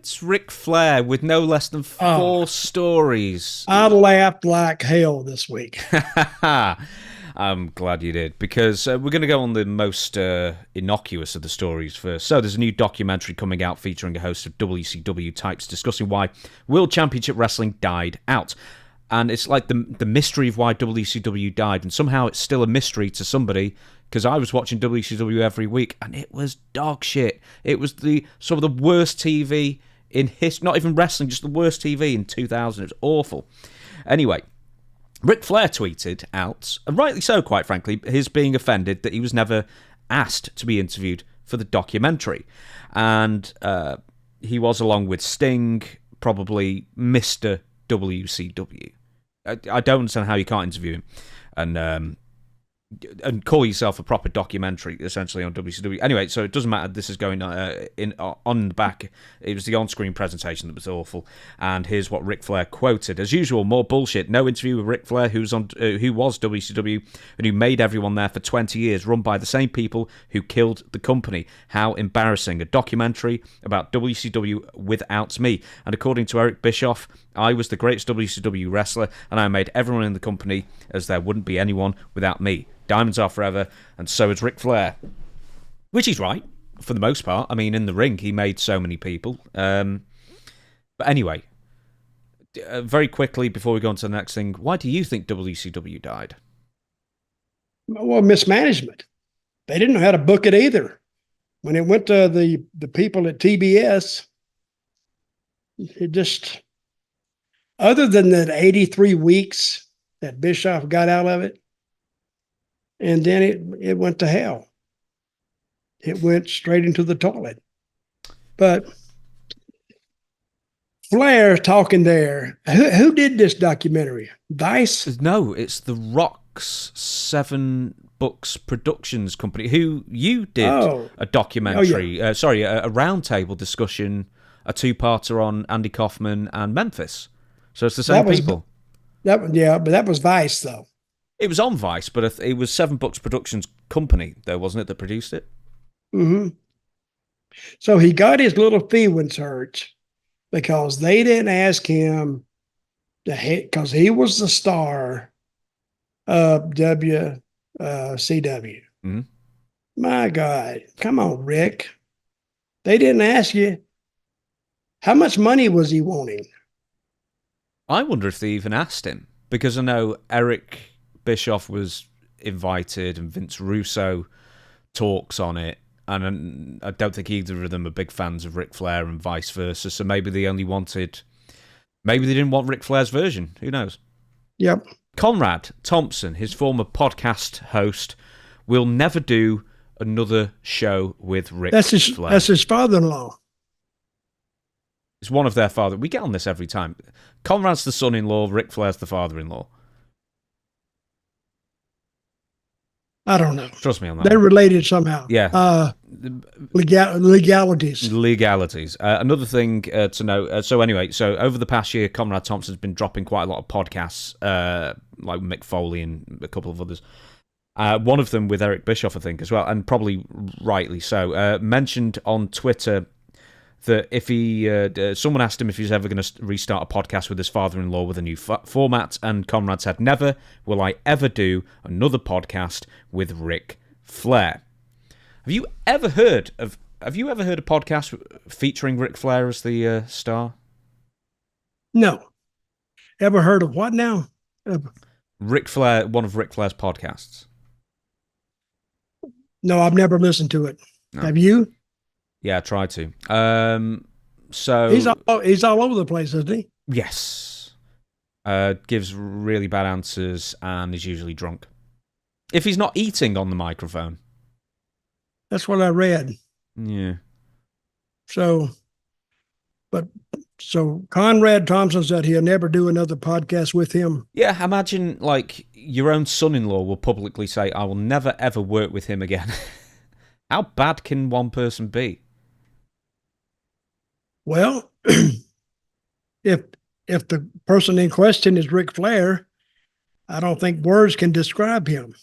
It's Ric Flair with no less than four stories. I laughed like hell this week. I'm glad you did, because we're going to go on the most innocuous of the stories first. So there's a new documentary coming out featuring a host of WCW types discussing why World Championship Wrestling died out. And it's like the mystery of why WCW died, and somehow it's still a mystery to somebody, because I was watching WCW every week, and it was dog shit. It was some of the worst TV in history, not even wrestling, just the worst TV in 2000. It was awful. Anyway, Ric Flair tweeted out, and rightly so, quite frankly, his being offended that he was never asked to be interviewed for the documentary. And he was, along with Sting, probably Mr. WCW. I don't understand how you can't interview him and call yourself a proper documentary, essentially, on WCW. Anyway, so it doesn't matter. This is going on the back. It was the on-screen presentation that was awful. And here's what Ric Flair quoted. As usual, more bullshit. No interview with Ric Flair, who was WCW, and who made everyone there for 20 years, run by the same people who killed the company. How embarrassing. A documentary about WCW without me. And according to Eric Bischoff, I was the greatest WCW wrestler, and I made everyone in the company as there wouldn't be anyone without me. Diamonds are forever, and so is Ric Flair. Which he's right, for the most part. I mean, in the ring, he made so many people. But anyway, very quickly, before we go on to the next thing, why do you think WCW died? Well, mismanagement. They didn't know how to book it either. When it went to the people at TBS, it just, other than that 83 weeks that Bischoff got out of it, and then it went to hell. It went straight into the toilet. But Flair talking there. Who did this documentary? Vice? No, it's The Rock's 7 Books Productions company, who you did a documentary, a roundtable discussion, a 2-parter on Andy Kaufman and Memphis. So it's the same people. But that was Vice, though. It was on Vice, but it was 7 Books Productions company, though, wasn't it, that produced it? Mm-hmm. So he got his little feelings hurt because they didn't ask him to hit, because he was the star of WCW. Mm-hmm. My God, come on, Rick. They didn't ask you. How much money was he wanting? I wonder if they even asked him, because I know Eric Bischoff was invited and Vince Russo talks on it, and I don't think either of them are big fans of Ric Flair and vice versa, so maybe they didn't want Ric Flair's version. Who knows? Yep. Conrad Thompson, his former podcast host, will never do another show with Ric Flair. That's his father-in-law. It's one of their father. We get on this every time. Conrad's the son-in-law, Ric Flair's the father-in-law. I don't know. Trust me on that. They're related somehow. Yeah. Legalities. Another thing to note. So over the past year, Conrad Thompson's been dropping quite a lot of podcasts, like Mick Foley and a couple of others. One of them with Eric Bischoff, I think, as well, and probably rightly so. Mentioned on Twitter that if someone asked him if he's ever going to restart a podcast with his father-in-law with a new format, and Conrad said, "Never will I ever do another podcast with Ric Flair." Have you ever heard a podcast featuring Ric Flair as the star? No. Ever heard of what now? Ric Flair, one of Ric Flair's podcasts. No, I've never listened to it. No. Have you? Yeah, I tried to. So he's all over the place, isn't he? Yes. Gives really bad answers and is usually drunk. If he's not eating on the microphone. That's what I read. Yeah. So Conrad Thompson said he'll never do another podcast with him. Yeah, imagine like your own son-in-law will publicly say, "I will never ever work with him again." How bad can one person be? Well, if the person in question is Ric Flair, I don't think words can describe him.